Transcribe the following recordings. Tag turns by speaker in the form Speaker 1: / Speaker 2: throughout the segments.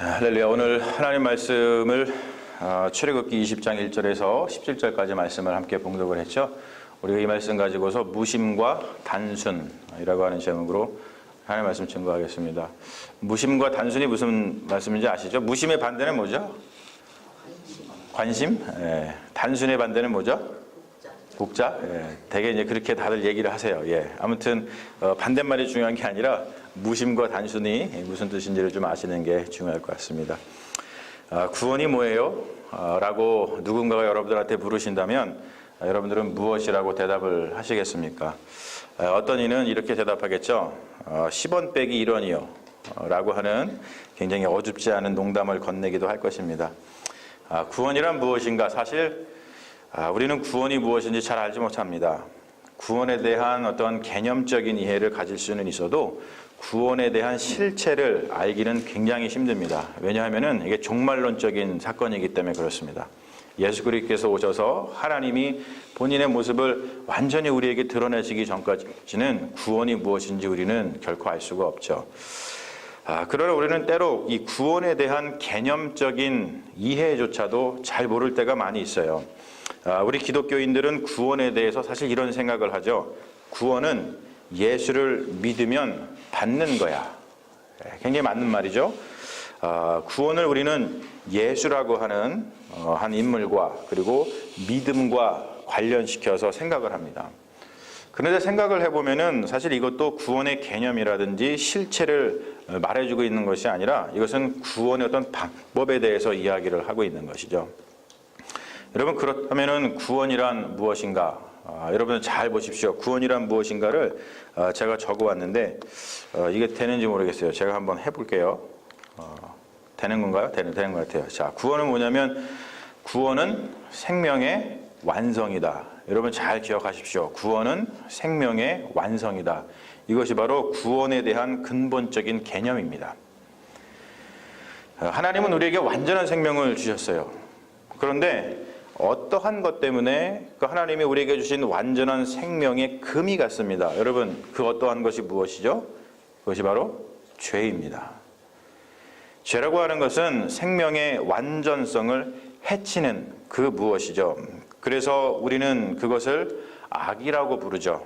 Speaker 1: 할렐루야. 오늘 하나님 말씀을 출애굽기 20장 1절에서 17절까지 말씀을 함께 봉독을 했죠. 우리가 이 말씀 가지고서 무심과 단순이라고 하는 제목으로 하나님 말씀 증거하겠습니다. 무심과 단순이 무슨 말씀인지 아시죠? 무심의 반대는 뭐죠? 관심. 예. 단순의 반대는 뭐죠? 복잡. 예. 되게 이제 그렇게 다들 얘기를 하세요. 예. 아무튼 반대말이 중요한 게 아니라 무심과 단순이 무슨 뜻인지를 좀 아시는 게 중요할 것 같습니다. 구원이 뭐예요? 라고 누군가가 여러분들한테 물으신다면 여러분들은 무엇이라고 대답을 하시겠습니까? 어떤 이는 이렇게 대답하겠죠. 10원 빼기 1원이요 라고 하는 굉장히 어줍지 않은 농담을 건네기도 할 것입니다. 구원이란 무엇인가? 사실 우리는 구원이 무엇인지 잘 알지 못합니다. 구원에 대한 어떤 개념적인 이해를 가질 수는 있어도 구원에 대한 실체를 알기는 굉장히 힘듭니다. 왜냐하면 이게 종말론적인 사건이기 때문에 그렇습니다. 예수 그리스도께서 오셔서 하나님이 본인의 모습을 완전히 우리에게 드러내시기 전까지는 구원이 무엇인지 우리는 결코 알 수가 없죠. 그러나 우리는 때로 이 구원에 대한 개념적인 이해조차도 잘 모를 때가 많이 있어요. 우리 기독교인들은 구원에 대해서 사실 이런 생각을 하죠. 구원은 예수를 믿으면 받는 거야. 굉장히 맞는 말이죠. 구원을 우리는 예수라고 하는 한 인물과 그리고 믿음과 관련시켜서 생각을 합니다. 그런데 생각을 해보면은 사실 이것도 구원의 개념이라든지 실체를 말해주고 있는 것이 아니라 이것은 구원의 어떤 방법에 대해서 이야기를 하고 있는 것이죠. 여러분, 그렇다면은 구원이란 무엇인가? 여러분 잘 보십시오. 구원이란 무엇인가를 제가 적어왔는데 이게 되는지 모르겠어요. 제가 한번 해볼게요. 되는 건가요? 되는 것 같아요. 자, 구원은 뭐냐면 구원은 생명의 완성이다. 여러분 잘 기억하십시오. 구원은 생명의 완성이다. 이것이 바로 구원에 대한 근본적인 개념입니다. 하나님은 우리에게 완전한 생명을 주셨어요. 그런데 어떠한 것 때문에 그 하나님이 우리에게 주신 완전한 생명에 금이 갔습니다. 여러분, 그 어떠한 것이 무엇이죠? 그것이 바로 죄입니다. 죄라고 하는 것은 생명의 완전성을 해치는 그 무엇이죠. 그래서 우리는 그것을 악이라고 부르죠.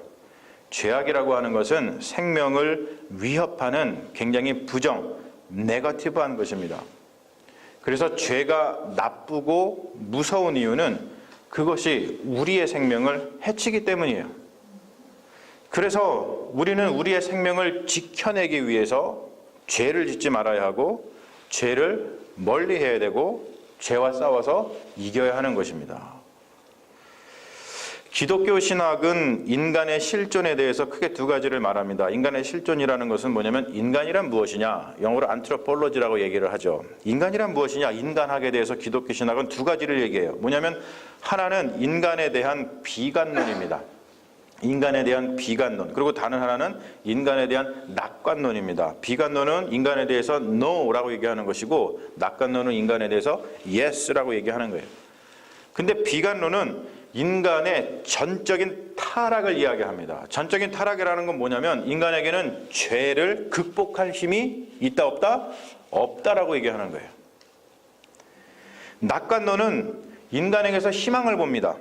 Speaker 1: 죄악이라고 하는 것은 생명을 위협하는 굉장히 부정, 네거티브한 것입니다. 그래서 죄가 나쁘고 무서운 이유는 그것이 우리의 생명을 해치기 때문이에요. 그래서 우리는 우리의 생명을 지켜내기 위해서 죄를 짓지 말아야 하고 죄를 멀리 해야 되고 죄와 싸워서 이겨야 하는 것입니다. 기독교 신학은 인간의 실존에 대해서 크게 두 가지를 말합니다. 인간의 실존이라는 것은 뭐냐면 인간이란 무엇이냐? 영어로 안트로폴로지라고 얘기를 하죠. 인간이란 무엇이냐? 인간학에 대해서 기독교 신학은 두 가지를 얘기해요. 뭐냐면 하나는 인간에 대한 비관론입니다. 인간에 대한 비관론. 그리고 다른 하나는 인간에 대한 낙관론입니다. 비관론은 인간에 대해서 no라고 얘기하는 것이고 낙관론은 인간에 대해서 yes라고 얘기하는 거예요. 근데 비관론은 인간의 전적인 타락을 이야기합니다. 전적인 타락이라는 건 뭐냐면 인간에게는 죄를 극복할 힘이 있다 없다? 없다라고 얘기하는 거예요. 낙관론은 인간에게서 희망을 봅니다.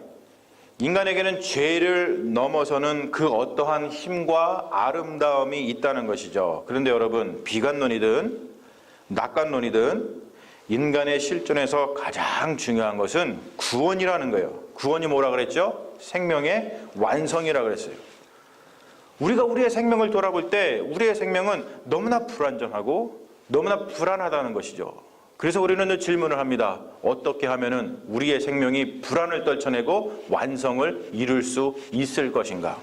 Speaker 1: 인간에게는 죄를 넘어서는 그 어떠한 힘과 아름다움이 있다는 것이죠. 그런데 여러분, 비관론이든 낙관론이든 인간의 실존에서 가장 중요한 것은 구원이라는 거예요. 구원이 뭐라 그랬죠? 생명의 완성이라 그랬어요. 우리가 우리의 생명을 돌아볼 때 우리의 생명은 너무나 불안정하고 너무나 불안하다는 것이죠. 그래서 우리는 늘 질문을 합니다. 어떻게 하면은 우리의 생명이 불안을 떨쳐내고 완성을 이룰 수 있을 것인가?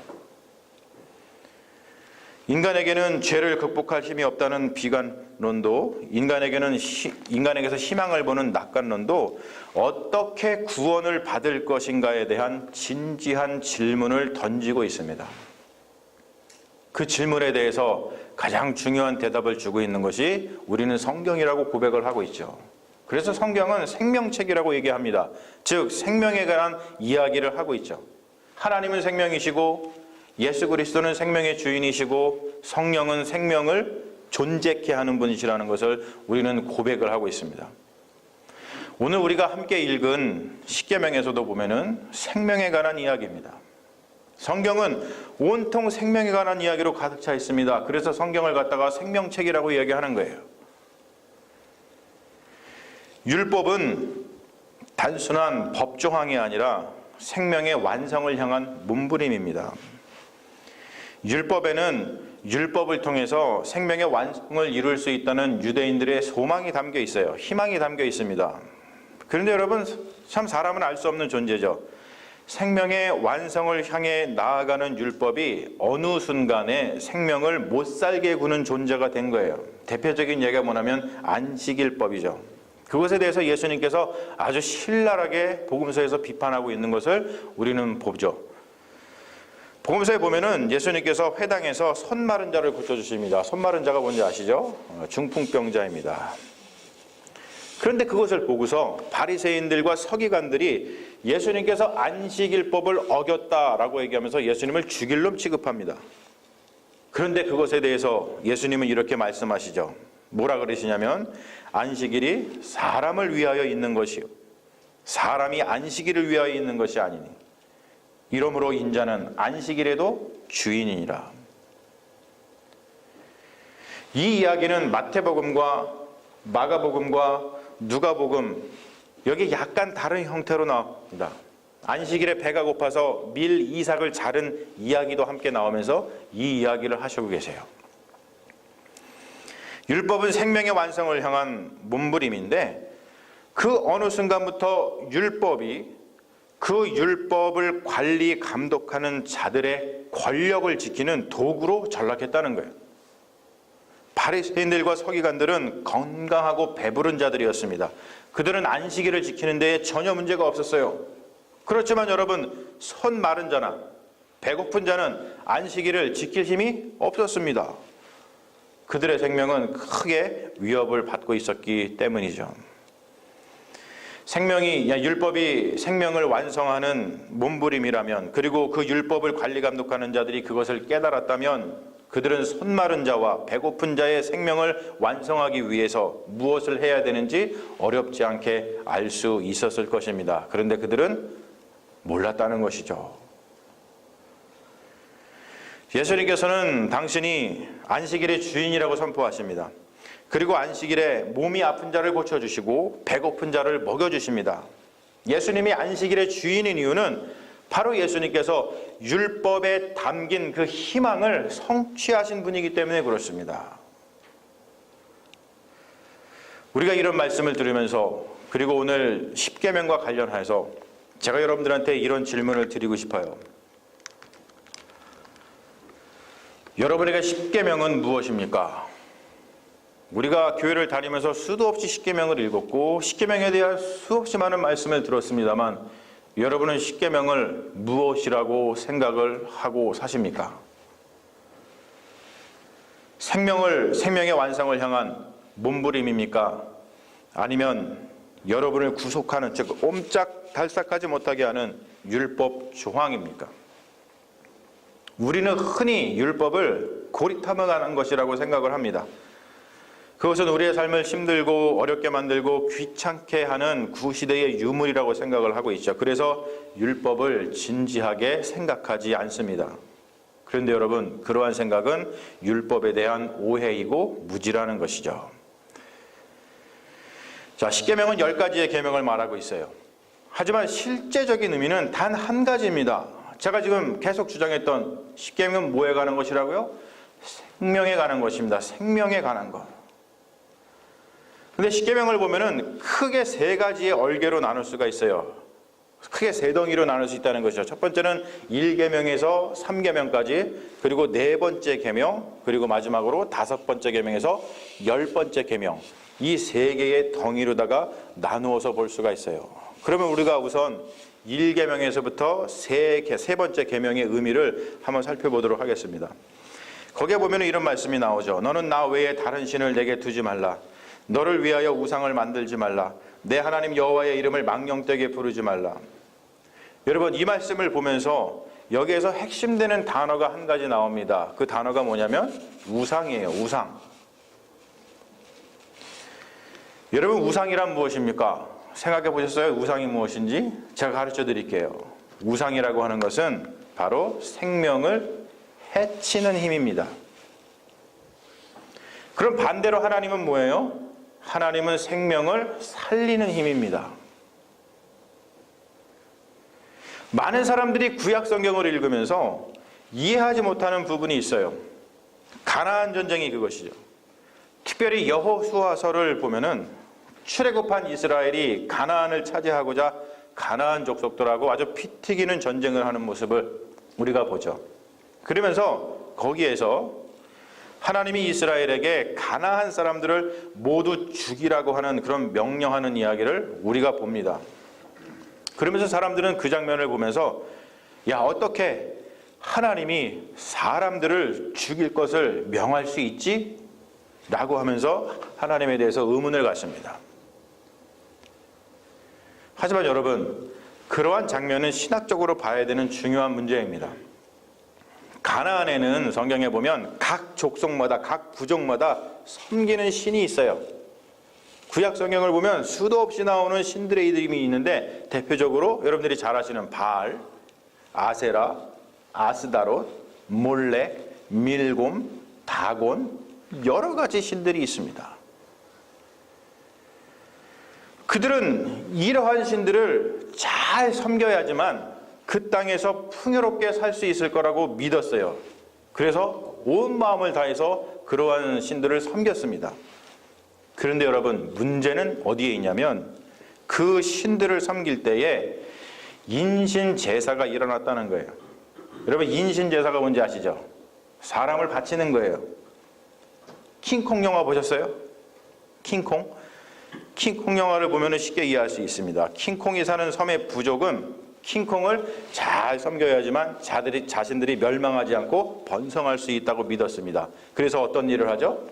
Speaker 1: 인간에게는 죄를 극복할 힘이 없다는 비관론도, 인간에게서 희망을 보는 낙관론도 어떻게 구원을 받을 것인가에 대한 진지한 질문을 던지고 있습니다. 그 질문에 대해서 가장 중요한 대답을 주고 있는 것이 우리는 성경이라고 고백을 하고 있죠. 그래서 성경은 생명책이라고 얘기합니다. 즉 생명에 관한 이야기를 하고 있죠. 하나님은 생명이시고 예수 그리스도는 생명의 주인이시고 성령은 생명을 존재케 하는 분이시라는 것을 우리는 고백을 하고 있습니다. 오늘 우리가 함께 읽은 십계명에서도 보면은 생명에 관한 이야기입니다. 성경은 온통 생명에 관한 이야기로 가득 차 있습니다. 그래서 성경을 갖다가 생명책이라고 이야기하는 거예요. 율법은 단순한 법조항이 아니라 생명의 완성을 향한 몸부림입니다. 율법에는 율법을 통해서 생명의 완성을 이룰 수 있다는 유대인들의 소망이 담겨 있어요. 희망이 담겨 있습니다. 그런데 여러분, 참 사람은 알 수 없는 존재죠. 생명의 완성을 향해 나아가는 율법이 어느 순간에 생명을 못 살게 구는 존재가 된 거예요. 대표적인 예가 뭐냐면 안식일법이죠. 그것에 대해서 예수님께서 아주 신랄하게 복음서에서 비판하고 있는 것을 우리는 보죠. 복음서에 보면은 예수님께서 회당에서 손 마른 자를 고쳐주십니다. 손 마른 자가 뭔지 아시죠? 중풍병자입니다. 그런데 그것을 보고서 바리새인들과 서기관들이 예수님께서 안식일법을 어겼다라고 얘기하면서 예수님을 죽일 놈 취급합니다. 그런데 그것에 대해서 예수님은 이렇게 말씀하시죠. 뭐라 그러시냐면 안식일이 사람을 위하여 있는 것이요 사람이 안식일을 위하여 있는 것이 아니니 이러므로 인자는 안식일에도 주인이니라. 이 이야기는 마태복음과 마가복음과 누가복음 여기 약간 다른 형태로 나옵니다. 안식일에 배가 고파서 밀 이삭을 자른 이야기도 함께 나오면서 이 이야기를 하시고 계세요. 율법은 생명의 완성을 향한 몸부림인데 그 어느 순간부터 율법이 그 율법을 관리 감독하는 자들의 권력을 지키는 도구로 전락했다는 거예요. 바리새인들과 서기관들은 건강하고 배부른 자들이었습니다. 그들은 안식일을 지키는 데 전혀 문제가 없었어요. 그렇지만 여러분, 손 마른 자나 배고픈 자는 안식일을 지킬 힘이 없었습니다. 그들의 생명은 크게 위협을 받고 있었기 때문이죠. 율법이 생명을 완성하는 몸부림이라면, 그리고 그 율법을 관리 감독하는 자들이 그것을 깨달았다면 그들은 손 마른 자와 배고픈 자의 생명을 완성하기 위해서 무엇을 해야 되는지 어렵지 않게 알 수 있었을 것입니다. 그런데 그들은 몰랐다는 것이죠. 예수님께서는 당신이 안식일의 주인이라고 선포하십니다. 그리고 안식일에 몸이 아픈 자를 고쳐주시고 배고픈 자를 먹여주십니다. 예수님이 안식일의 주인인 이유는 바로 예수님께서 율법에 담긴 그 희망을 성취하신 분이기 때문에 그렇습니다. 우리가 이런 말씀을 들으면서, 그리고 오늘 십계명과 관련해서 제가 여러분들한테 이런 질문을 드리고 싶어요. 여러분에게 십계명은 무엇입니까? 우리가 교회를 다니면서 수도 없이 십계명을 읽었고 십계명에 대한 수없이 많은 말씀을 들었습니다만 여러분은 십계명을 무엇이라고 생각을 하고 사십니까? 생명의 완성을 향한 몸부림입니까? 아니면 여러분을 구속하는, 즉 옴짝달싹하지 못하게 하는 율법 조항입니까? 우리는 흔히 율법을 고리타분한 것이라고 생각을 합니다. 그것은 우리의 삶을 힘들고 어렵게 만들고 귀찮게 하는 구시대의 유물이라고 생각을 하고 있죠. 그래서 율법을 진지하게 생각하지 않습니다. 그런데 여러분, 그러한 생각은 율법에 대한 오해이고 무지라는 것이죠. 자, 십계명은 10가지의 계명을 말하고 있어요. 하지만 실제적인 의미는 단 한 가지입니다. 제가 지금 계속 주장했던 십계명은 뭐에 관한 것이라고요? 생명에 관한 것입니다. 생명에 관한 것. 근데 십계명을 보면은 크게 3가지의 얼개로 나눌 수가 있어요. 크게 3덩이로 나눌 수 있다는 것이죠. 첫 번째는 1계명에서 3계명까지, 그리고 4번째 계명, 그리고 마지막으로 5번째 계명에서 10번째 계명. 이 3개의 덩이로다가 나누어서 볼 수가 있어요. 그러면 우리가 우선 1계명에서부터 3번째 계명의 의미를 한번 살펴보도록 하겠습니다. 거기에 보면 이런 말씀이 나오죠. 너는 나 외에 다른 신을 내게 두지 말라. 너를 위하여 우상을 만들지 말라. 내 하나님 여호와의 이름을 망령되게 부르지 말라. 여러분, 이 말씀을 보면서 여기에서 핵심되는 단어가 한 가지 나옵니다. 그 단어가 뭐냐면 우상이에요. 우상. 여러분, 우상이란 무엇입니까? 생각해 보셨어요? 우상이 무엇인지? 제가 가르쳐 드릴게요. 우상이라고 하는 것은 바로 생명을 해치는 힘입니다. 그럼 반대로 하나님은 뭐예요? 하나님은 생명을 살리는 힘입니다. 많은 사람들이 구약 성경을 읽으면서 이해하지 못하는 부분이 있어요. 가나안 전쟁이 그것이죠. 특별히 여호수아서를 보면은 출애굽한 이스라엘이 가나안을 차지하고자 가나안 족속들하고 아주 피 튀기는 전쟁을 하는 모습을 우리가 보죠. 그러면서 거기에서 하나님이 이스라엘에게 가나안 사람들을 모두 죽이라고 하는 그런 명령하는 이야기를 우리가 봅니다. 그러면서 사람들은 그 장면을 보면서 야, 어떻게 하나님이 사람들을 죽일 것을 명할 수 있지? 라고 하면서 하나님에 대해서 의문을 갖습니다. 하지만 여러분, 그러한 장면은 신학적으로 봐야 되는 중요한 문제입니다. 가나안에는 성경에 보면 각 족속마다, 각 부족마다 섬기는 신이 있어요. 구약 성경을 보면 수도 없이 나오는 신들의 이름이 있는데 대표적으로 여러분들이 잘 아시는 바알, 아세라, 아스다롯, 몰렉, 밀곰, 다곤, 여러 가지 신들이 있습니다. 그들은 이러한 신들을 잘 섬겨야지만 그 땅에서 풍요롭게 살 수 있을 거라고 믿었어요. 그래서 온 마음을 다해서 그러한 신들을 섬겼습니다. 그런데 여러분, 문제는 어디에 있냐면 그 신들을 섬길 때에 인신 제사가 일어났다는 거예요. 여러분, 인신 제사가 뭔지 아시죠? 사람을 바치는 거예요. 킹콩 영화 보셨어요? 킹콩? 킹콩 영화를 보면 쉽게 이해할 수 있습니다. 킹콩이 사는 섬의 부족은 킹콩을 잘 섬겨야지만 자신들이 멸망하지 않고 번성할 수 있다고 믿었습니다. 그래서 어떤 일을 하죠?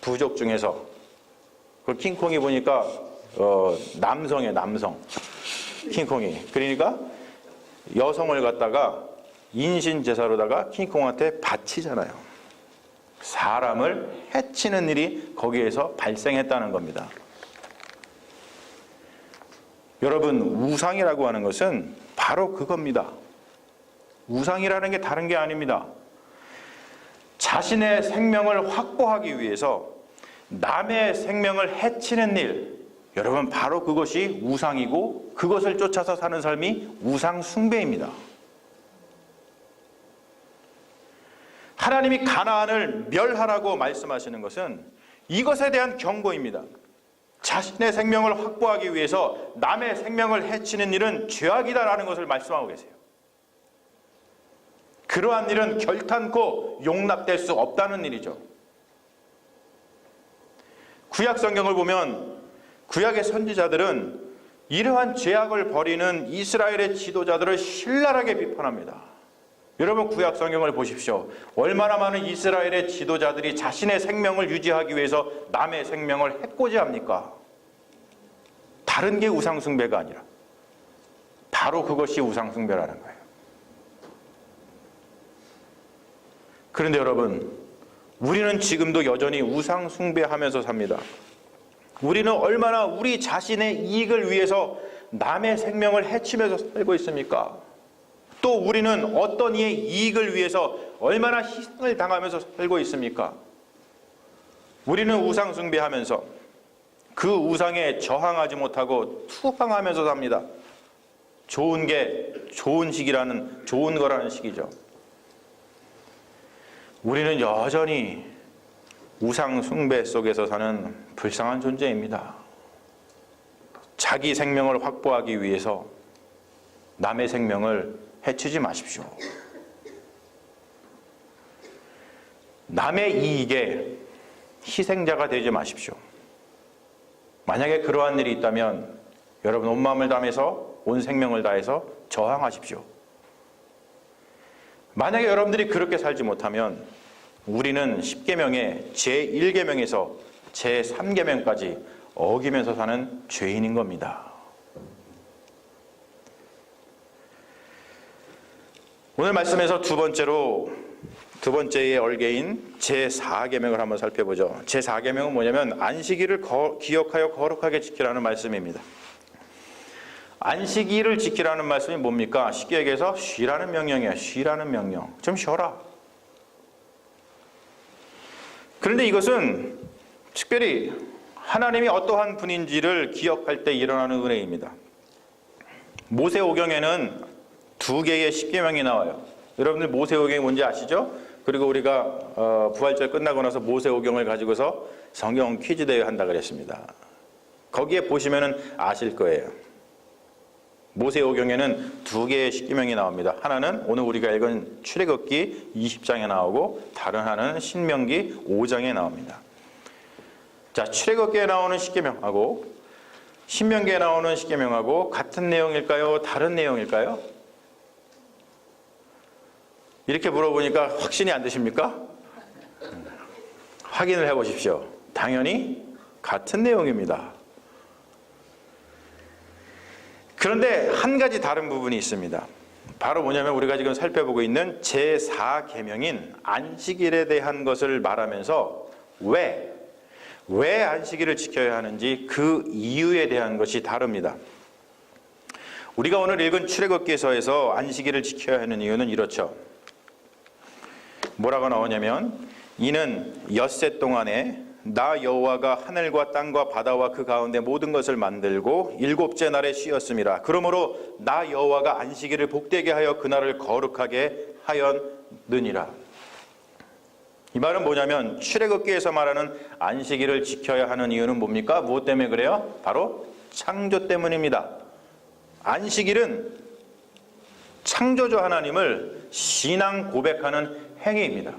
Speaker 1: 부족 중에서 그 킹콩이 보니까 남성이에요. 남성. 킹콩이. 그러니까 여성을 갖다가 인신제사로다가 킹콩한테 바치잖아요. 사람을 해치는 일이 거기에서 발생했다는 겁니다. 여러분, 우상이라고 하는 것은 바로 그겁니다. 우상이라는 게 다른 게 아닙니다. 자신의 생명을 확보하기 위해서 남의 생명을 해치는 일, 여러분, 바로 그것이 우상이고 그것을 쫓아서 사는 삶이 우상 숭배입니다. 하나님이 가나안을 멸하라고 말씀하시는 것은 이것에 대한 경고입니다. 자신의 생명을 확보하기 위해서 남의 생명을 해치는 일은 죄악이다라는 것을 말씀하고 계세요. 그러한 일은 결탄코 용납될 수 없다는 일이죠. 구약 성경을 보면 구약의 선지자들은 이러한 죄악을 벌이는 이스라엘의 지도자들을 신랄하게 비판합니다. 여러분, 구약 성경을 보십시오. 얼마나 많은 이스라엘의 지도자들이 자신의 생명을 유지하기 위해서 남의 생명을 해코지 합니까? 다른 게 우상숭배가 아니라 바로 그것이 우상숭배라는 거예요. 그런데 여러분, 우리는 지금도 여전히 우상숭배하면서 삽니다. 우리는 얼마나 우리 자신의 이익을 위해서 남의 생명을 해치면서 살고 있습니까? 또 우리는 어떤 이의 이익을 위해서 얼마나 희생을 당하면서 살고 있습니까? 우리는 우상 숭배하면서 그 우상에 저항하지 못하고 투항하면서 삽니다. 좋은 게 좋은 식이라는, 좋은 거라는 식이죠. 우리는 여전히 우상 숭배 속에서 사는 불쌍한 존재입니다. 자기 생명을 확보하기 위해서 남의 생명을 해치지 마십시오. 남의 이익에 희생자가 되지 마십시오. 만약에 그러한 일이 있다면 여러분, 온 마음을 다해서, 온 생명을 다해서 저항하십시오. 만약에 여러분들이 그렇게 살지 못하면 우리는 10계명의 제1계명에서 제3계명까지 어기면서 사는 죄인인 겁니다. 오늘 말씀에서 두 번째로 두 번째의 얼개인 제4계명을 한번 살펴보죠. 제4계명은 뭐냐면 안식일을 기억하여 거룩하게 지키라는 말씀입니다. 안식일을 지키라는 말씀이 뭡니까? 쉽게 얘기해서 쉬라는 명령이에요. 쉬라는 명령. 좀 쉬어라. 그런데 이것은 특별히 하나님이 어떠한 분인지를 기억할 때 일어나는 은혜입니다. 모세오경에는 2개의 십계명이 나와요. 여러분들 모세오경이 뭔지 아시죠? 그리고 우리가 부활절 끝나고 나서 모세오경을 가지고서 성경 퀴즈 대회 한다 그랬습니다. 거기에 보시면은 아실 거예요. 모세오경에는 2개의 십계명이 나옵니다. 하나는 오늘 우리가 읽은 출애굽기 20장에 나오고 다른 하나는 신명기 5장에 나옵니다. 자, 출애굽기에 나오는 십계명하고 신명기에 나오는 십계명하고 같은 내용일까요? 다른 내용일까요? 이렇게 물어보니까 확신이 안 되십니까? 확인을 해보십시오. 당연히 같은 내용입니다. 그런데 한 가지 다른 부분이 있습니다. 바로 뭐냐면 우리가 지금 살펴보고 있는 제4계명인 안식일에 대한 것을 말하면서 왜 안식일을 지켜야 하는지 그 이유에 대한 것이 다릅니다. 우리가 오늘 읽은 출애굽기서에서 안식일을 지켜야 하는 이유는 이렇죠. 뭐라고 나오냐면 이는 엿새 동안에 나 여호와가 하늘과 땅과 바다와 그 가운데 모든 것을 만들고 7째 날에 쉬었음이라. 그러므로 나 여호와가 안식일을 복되게 하여 그날을 거룩하게 하였느니라. 이 말은 뭐냐면 출애굽기에서 말하는 안식일을 지켜야 하는 이유는 뭡니까? 무엇 때문에 그래요? 바로 창조 때문입니다. 안식일은 창조주 하나님을 신앙 고백하는 행위입니다.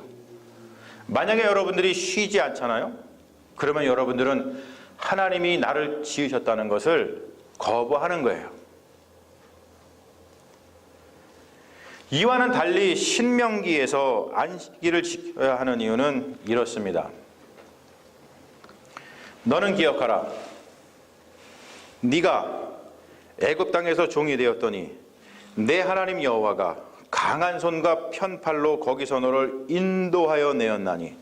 Speaker 1: 만약에 여러분들이 쉬지 않잖아요? 그러면 여러분들은 하나님이 나를 지으셨다는 것을 거부하는 거예요. 이와는 달리 신명기에서 안식일을 지켜야 하는 이유는 이렇습니다. 너는 기억하라. 네가 애굽 땅에서 종이 되었더니 내 하나님 여호와가 강한 손과 편팔로 거기서 너를 인도하여 내었나니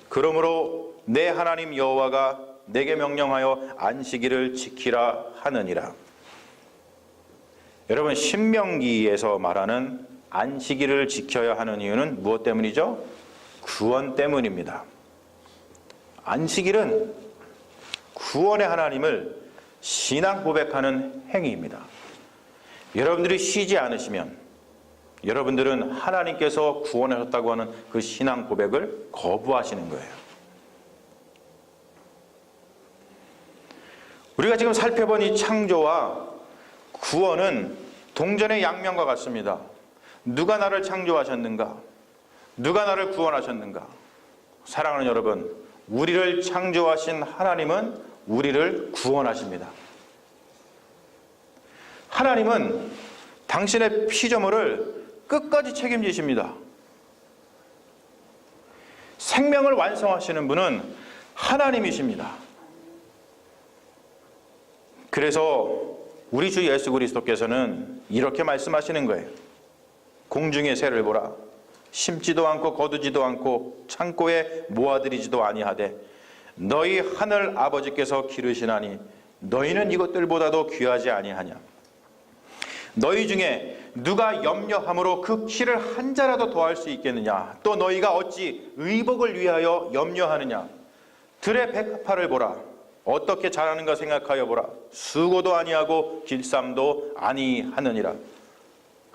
Speaker 1: 그러므로 내 하나님 여호와가 내게 명령하여 안식일을 지키라 하느니라. 여러분, 신명기에서 말하는 안식일을 지켜야 하는 이유는 무엇 때문이죠? 구원 때문입니다. 안식일은 구원의 하나님을 신앙 고백하는 행위입니다. 여러분들이 쉬지 않으시면 여러분들은 하나님께서 구원하셨다고 하는 그 신앙 고백을 거부하시는 거예요. 우리가 지금 살펴본 이 창조와 구원은 동전의 양면과 같습니다. 누가 나를 창조하셨는가? 누가 나를 구원하셨는가? 사랑하는 여러분, 우리를 창조하신 하나님은 우리를 구원하십니다. 하나님은 당신의 피조물을 끝까지 책임지십니다. 생명을 완성하시는 분은 하나님이십니다. 그래서 우리 주 예수 그리스도께서는 이렇게 말씀하시는 거예요. 공중의 새를 보라. 심지도 않고 거두지도 않고 창고에 모아들이지도 아니하되 너희 하늘 아버지께서 기르시나니 너희는 이것들보다도 귀하지 아니하냐. 너희 중에 누가 염려함으로 그 키를 한 자라도 더할 수 있겠느냐. 또 너희가 어찌 의복을 위하여 염려하느냐. 들의 백합화를 보라. 어떻게 자라는가 생각하여 보라. 수고도 아니하고 길쌈도 아니하느니라.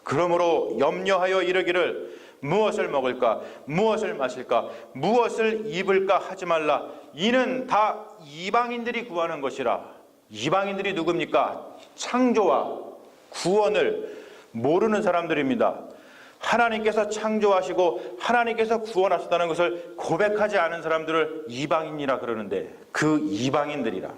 Speaker 1: 그러므로 염려하여 이르기를 무엇을 먹을까, 무엇을 마실까, 무엇을 입을까 하지 말라. 이는 다 이방인들이 구하는 것이라. 이방인들이 누굽니까? 창조와 구원을 모르는 사람들입니다. 하나님께서 창조하시고 하나님께서 구원하셨다는 것을 고백하지 않은 사람들을 이방인이라 그러는데 그 이방인들이라.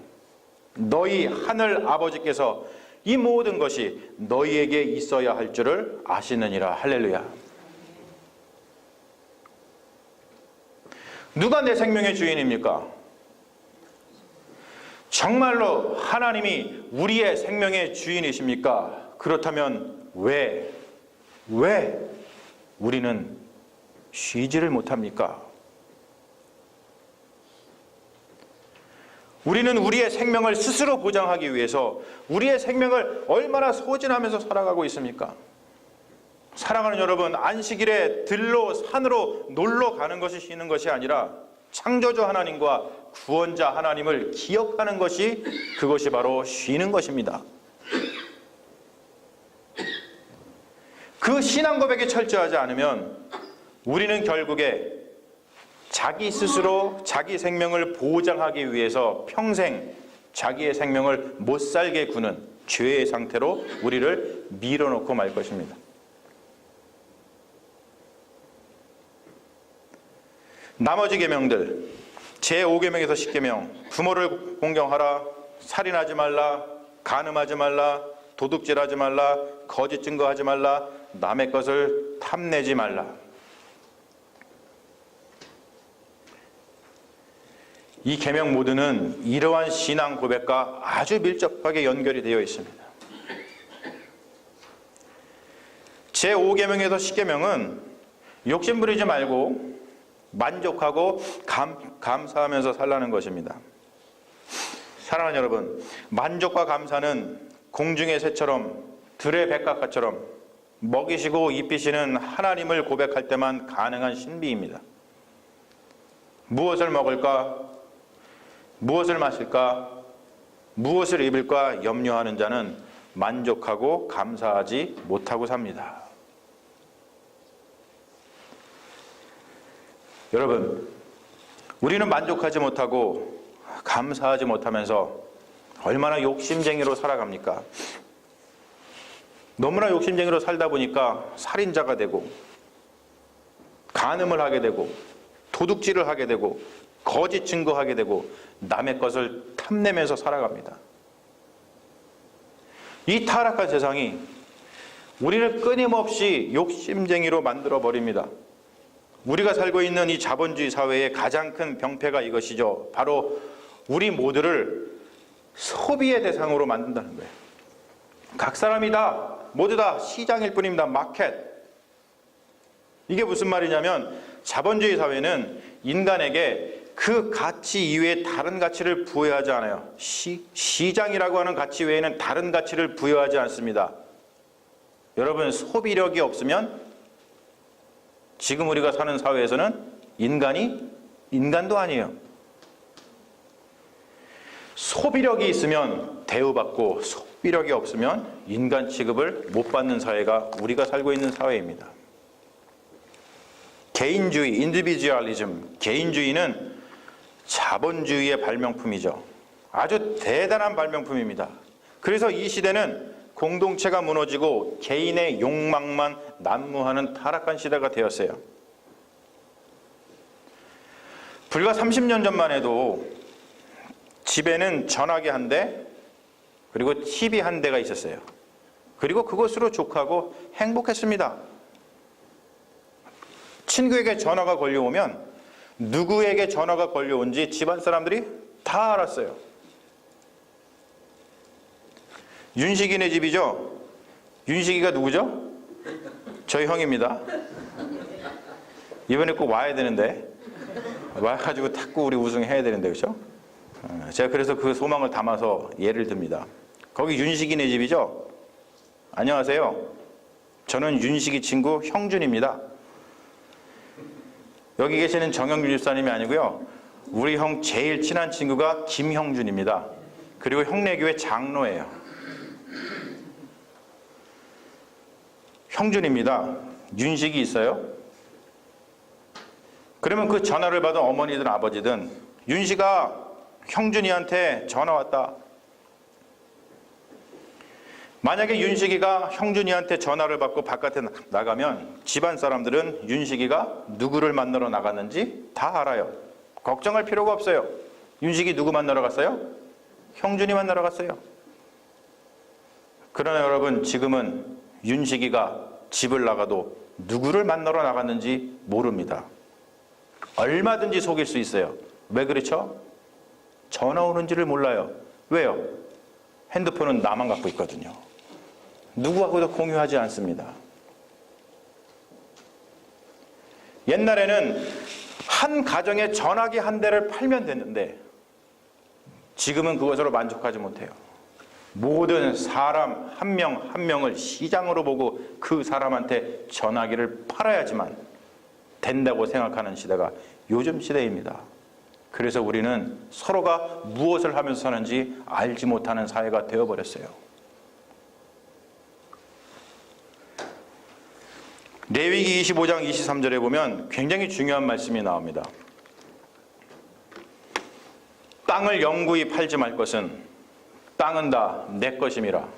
Speaker 1: 너희 하늘 아버지께서 이 모든 것이 너희에게 있어야 할 줄을 아시느니라. 할렐루야. 누가 내 생명의 주인입니까? 정말로 하나님이 우리의 생명의 주인이십니까? 그렇다면 왜 우리는 쉬지를 못합니까? 우리는 우리의 생명을 스스로 보장하기 위해서 우리의 생명을 얼마나 소진하면서 살아가고 있습니까? 사랑하는 여러분, 안식일에 들로 산으로 놀러 가는 것이 쉬는 것이 아니라 창조주 하나님과 구원자 하나님을 기억하는 것이, 그것이 바로 쉬는 것입니다. 그 신앙 고백이 철저하지 않으면 우리는 결국에 자기 스스로 자기 생명을 보장하기 위해서 평생 자기의 생명을 못 살게 구는 죄의 상태로 우리를 밀어놓고 말 것입니다. 나머지 계명들, 제5계명에서 10계명, 부모를 공경하라, 살인하지 말라, 간음하지 말라, 도둑질하지 말라, 거짓 증거하지 말라, 남의 것을 탐내지 말라. 이 계명 모두는 이러한 신앙 고백과 아주 밀접하게 연결이 되어 있습니다. 제5계명에서 10계명은 욕심 부리지 말고 만족하고 감사하면서 살라는 것입니다. 사랑하는 여러분, 만족과 감사는 공중의 새처럼 들의 백합화처럼 먹이시고 입히시는 하나님을 고백할 때만 가능한 신비입니다. 무엇을 먹을까? 무엇을 마실까? 무엇을 입을까? 염려하는 자는 만족하고 감사하지 못하고 삽니다. 여러분, 우리는 만족하지 못하고 감사하지 못하면서 얼마나 욕심쟁이로 살아갑니까? 너무나 욕심쟁이로 살다 보니까 살인자가 되고 간음을 하게 되고 도둑질을 하게 되고 거짓 증거하게 되고 남의 것을 탐내면서 살아갑니다. 이 타락한 세상이 우리를 끊임없이 욕심쟁이로 만들어버립니다. 우리가 살고 있는 이 자본주의 사회의 가장 큰 병폐가 이것이죠. 바로 우리 모두를 소비의 대상으로 만든다는 거예요. 각 사람이 다 모두 다 시장일 뿐입니다. 마켓. 이게 무슨 말이냐면 자본주의 사회는 인간에게 그 가치 이외에 다른 가치를 부여하지 않아요. 시장이라고 하는 가치 외에는 다른 가치를 부여하지 않습니다. 여러분, 소비력이 없으면 지금 우리가 사는 사회에서는 인간도 아니에요. 소비력이 있으면 대우받고 소비력이 없으면 인간 취급을 못 받는 사회가 우리가 살고 있는 사회입니다. 개인주의, 인디비주얼리즘, 개인주의는 자본주의의 발명품이죠. 아주 대단한 발명품입니다. 그래서 이 시대는 공동체가 무너지고 개인의 욕망만 난무하는 타락한 시대가 되었어요. 불과 30년 전만 해도 집에는 전화기 한 대, 그리고 TV 한 대가 있었어요. 그리고 그것으로 족하고 행복했습니다. 친구에게 전화가 걸려오면 누구에게 전화가 걸려온지 집안 사람들이 다 알았어요. 윤식이네 집이죠? 윤식이가 누구죠? 저희 형입니다. 이번에 꼭 와야 되는데, 와가지고 탁구 우리 우승해야 되는데, 그렇죠? 제가 그래서 그 소망을 담아서 예를 듭니다. 거기 윤식이네 집이죠? 안녕하세요. 저는 윤식이 친구 형준입니다. 여기 계시는 정영준 집사님이 아니고요. 우리 형 제일 친한 친구가 김형준입니다. 그리고 형네교회 장로예요. 형준입니다. 윤식이 있어요? 그러면 그 전화를 받은 어머니든 아버지든 윤식아, 형준이한테 전화 왔다. 만약에 윤식이가 형준이한테 전화를 받고 바깥에 나가면 집안 사람들은 윤식이가 누구를 만나러 나갔는지 다 알아요. 걱정할 필요가 없어요. 윤식이 누구 만나러 갔어요? 형준이 만나러 갔어요. 그러나 여러분, 지금은 윤식이가 집을 나가도 누구를 만나러 나갔는지 모릅니다. 얼마든지 속일 수 있어요. 왜 그렇죠? 전화 오는지를 몰라요. 왜요? 핸드폰은 나만 갖고 있거든요. 누구하고도 공유하지 않습니다. 옛날에는 한 가정에 전화기 한 대를 팔면 됐는데 지금은 그것으로 만족하지 못해요. 모든 사람 한 명 한 명을 시장으로 보고 그 사람한테 전화기를 팔아야지만 된다고 생각하는 시대가 요즘 시대입니다. 그래서 우리는 서로가 무엇을 하면서 사는지 알지 못하는 사회가 되어버렸어요. 레위기 25장 23절에 보면 굉장히 중요한 말씀이 나옵니다. 땅을 영구히 팔지 말 것은 땅은 다 내 것임이라.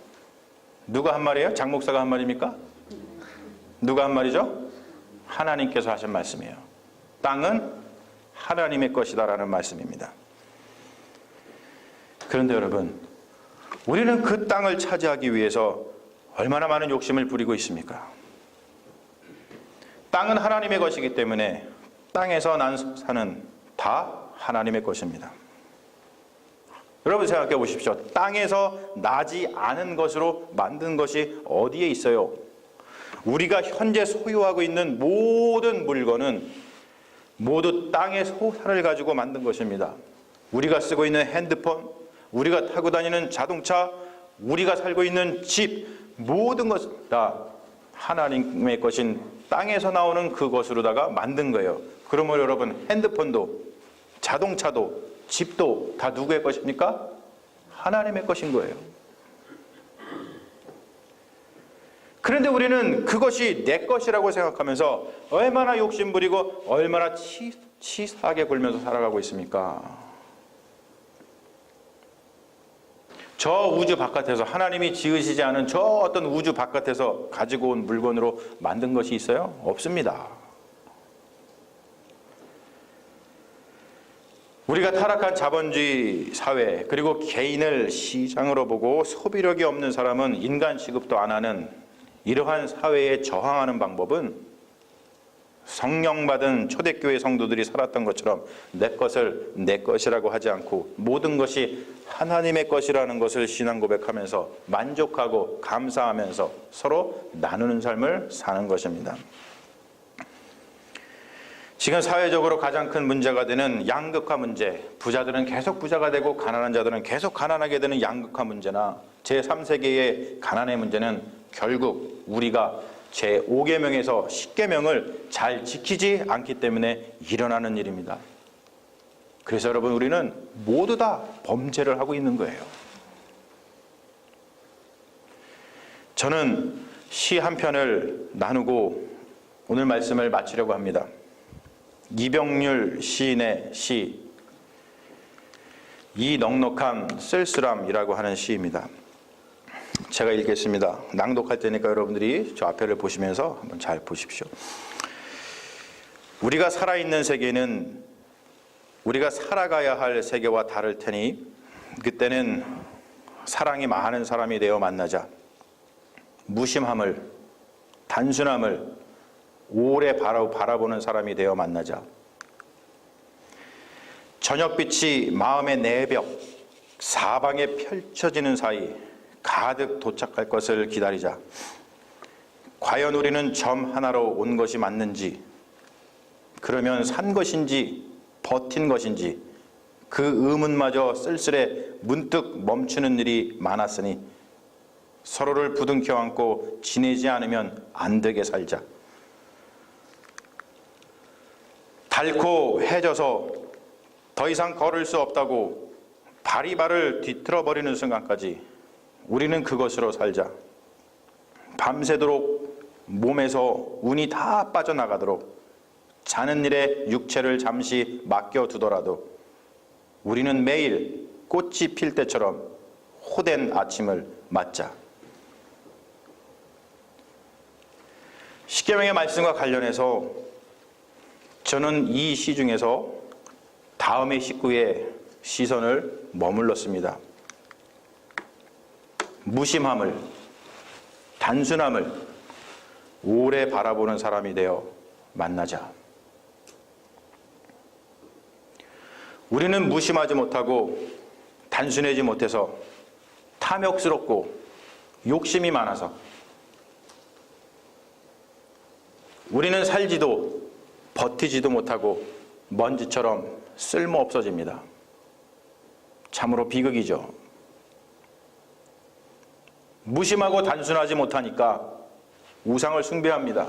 Speaker 1: 누가 한 말이에요? 장 목사가 한 말입니까? 누가 한 말이죠? 하나님께서 하신 말씀이에요. 땅은 하나님의 것이다라는 말씀입니다. 그런데 여러분, 우리는 그 땅을 차지하기 위해서 얼마나 많은 욕심을 부리고 있습니까? 땅은 하나님의 것이기 때문에 땅에서 난 산은 다 하나님의 것입니다. 여러분 생각해 보십시오. 땅에서 나지 않은 것으로 만든 것이 어디에 있어요? 우리가 현재 소유하고 있는 모든 물건은 모두 땅의 소산을 가지고 만든 것입니다. 우리가 쓰고 있는 핸드폰, 우리가 타고 다니는 자동차, 우리가 살고 있는 집, 모든 것 다 하나님의 것인 땅에서 나오는 그것으로다가 만든 거예요. 그러면 여러분, 핸드폰도 자동차도 집도 다 누구의 것입니까? 하나님의 것인 거예요. 그런데 우리는 그것이 내 것이라고 생각하면서 얼마나 욕심부리고 얼마나 치사하게 굴면서 살아가고 있습니까? 저 우주 바깥에서 하나님이 지으시지 않은 저 어떤 우주 바깥에서 가지고 온 물건으로 만든 것이 있어요? 없습니다. 우리가 타락한 자본주의 사회, 그리고 개인을 시장으로 보고 소비력이 없는 사람은 인간 취급도 안 하는 이러한 사회에 저항하는 방법은 성령받은 초대교회 성도들이 살았던 것처럼 내 것을 내 것이라고 하지 않고 모든 것이 하나님의 것이라는 것을 신앙 고백하면서 만족하고 감사하면서 서로 나누는 삶을 사는 것입니다. 지금 사회적으로 가장 큰 문제가 되는 양극화 문제, 부자들은 계속 부자가 되고 가난한 자들은 계속 가난하게 되는 양극화 문제나 제3세계의 가난의 문제는 결국 우리가 제5계명에서 10계명을 잘 지키지 않기 때문에 일어나는 일입니다. 그래서 여러분, 우리는 모두 다 범죄를 하고 있는 거예요. 저는 시 한 편을 나누고 오늘 말씀을 마치려고 합니다. 이병률 시인의 시, 이 넉넉한 쓸쓸함이라고 하는 시입니다. 제가 읽겠습니다. 낭독할 테니까 여러분들이 저 앞에를 보시면서 한번 잘 보십시오. 우리가 살아있는 세계는 우리가 살아가야 할 세계와 다를 테니 그때는 사랑이 많은 사람이 되어 만나자. 무심함을, 단순함을 오래 바라보는 사람이 되어 만나자. 저녁빛이 마음의 내벽, 사방에 펼쳐지는 사이 가득 도착할 것을 기다리자. 과연 우리는 점 하나로 온 것이 맞는지, 그러면 산 것인지 버틴 것인지 그 의문마저 쓸쓸해 문득 멈추는 일이 많았으니 서로를 부둥켜 안고 지내지 않으면 안 되게 살자. 닳고 해져서 더 이상 걸을 수 없다고 발이 발을 뒤틀어 버리는 순간까지 우리는 그것으로 살자. 밤새도록 몸에서 운이 다 빠져나가도록 자는 일에 육체를 잠시 맡겨두더라도 우리는 매일 꽃이 필 때처럼 호된 아침을 맞자. 십계명의 말씀과 관련해서 저는 이 시 중에서 다음의 식구의 시선을 머물렀습니다. 무심함을, 단순함을 오래 바라보는 사람이 되어 만나자. 우리는 무심하지 못하고 단순하지 못해서 탐욕스럽고 욕심이 많아서 우리는 살지도 버티지도 못하고 먼지처럼 쓸모 없어집니다. 참으로 비극이죠. 무심하고 단순하지 못하니까 우상을 숭배합니다.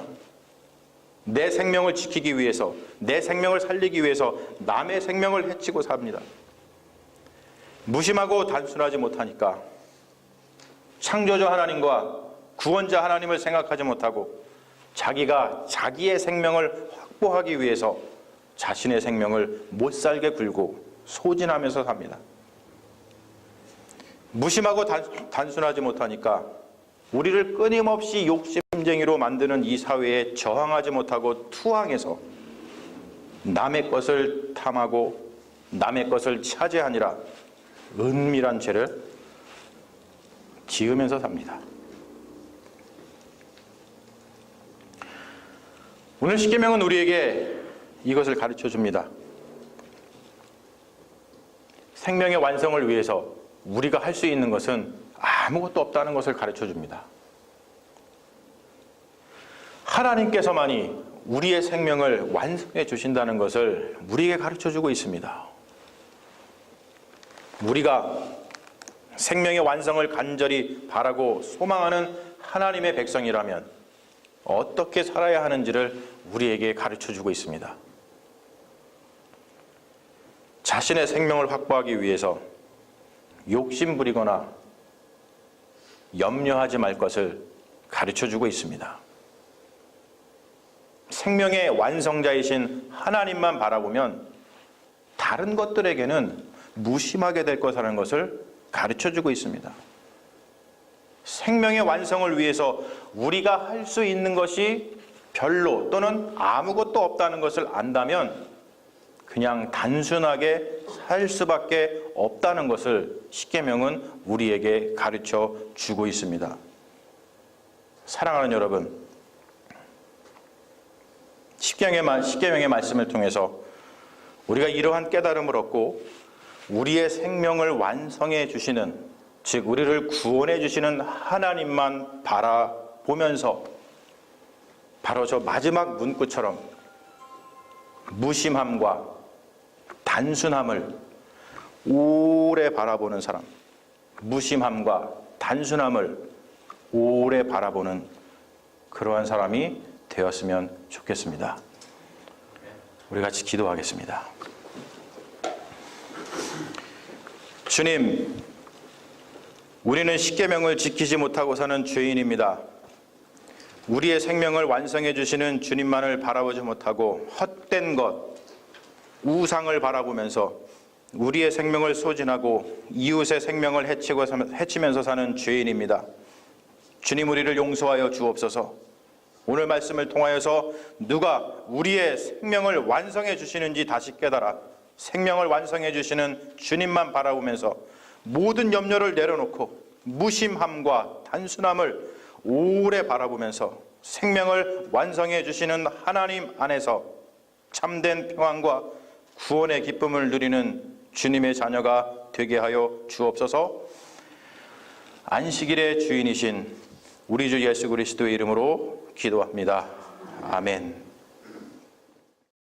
Speaker 1: 내 생명을 지키기 위해서, 내 생명을 살리기 위해서 남의 생명을 해치고 삽니다. 무심하고 단순하지 못하니까 창조주 하나님과 구원자 하나님을 생각하지 못하고 자기가 자기의 생명을 확보하기 위해서 자신의 생명을 못살게 굴고 소진하면서 삽니다. 무심하고 단순하지 못하니까 우리를 끊임없이 욕심쟁이로 만드는 이 사회에 저항하지 못하고 투항해서 남의 것을 탐하고 남의 것을 차지하니라 은밀한 죄를 지으면서 삽니다. 오늘 십계명은 우리에게 이것을 가르쳐 줍니다. 생명의 완성을 위해서 우리가 할 수 있는 것은 아무것도 없다는 것을 가르쳐 줍니다. 하나님께서만이 우리의 생명을 완성해 주신다는 것을 우리에게 가르쳐 주고 있습니다. 우리가 생명의 완성을 간절히 바라고 소망하는 하나님의 백성이라면 어떻게 살아야 하는지를 우리에게 가르쳐 주고 있습니다. 자신의 생명을 확보하기 위해서 욕심 부리거나 염려하지 말 것을 가르쳐 주고 있습니다. 생명의 완성자이신 하나님만 바라보면 다른 것들에게는 무심하게 될 것이라는 것을 가르쳐 주고 있습니다. 생명의 완성을 위해서 우리가 할 수 있는 것이 별로 또는 아무것도 없다는 것을 안다면 그냥 단순하게 살 수밖에 없다는 것을 십계명은 우리에게 가르쳐 주고 있습니다. 사랑하는 여러분, 십계명의 말씀을 통해서 우리가 이러한 깨달음을 얻고 우리의 생명을 완성해 주시는, 즉 우리를 구원해 주시는 하나님만 바라보면서 바로 저 마지막 문구처럼 무심함과 단순함을 오래 바라보는 사람, 무심함과 단순함을 오래 바라보는 그러한 사람이 되었으면 좋겠습니다. 우리 같이 기도하겠습니다. 주님, 우리는 십계명을 지키지 못하고 사는 죄인입니다. 우리의 생명을 완성해 주시는 주님만을 바라보지 못하고 헛된 것, 우상을 바라보면서 우리의 생명을 소진하고 이웃의 생명을 해치면서 사는 죄인입니다. 주님, 우리를 용서하여 주옵소서. 오늘 말씀을 통하여서 누가 우리의 생명을 완성해 주시는지 다시 깨달아 생명을 완성해 주시는 주님만 바라보면서 모든 염려를 내려놓고 무심함과 단순함을 오래 바라보면서 생명을 완성해 주시는 하나님 안에서 참된 평안과 구원의 기쁨을 누리는 주님의 자녀가 되게 하여 주옵소서. 안식일의 주인이신 우리 주 예수 그리스도의 이름으로 기도합니다. 아멘.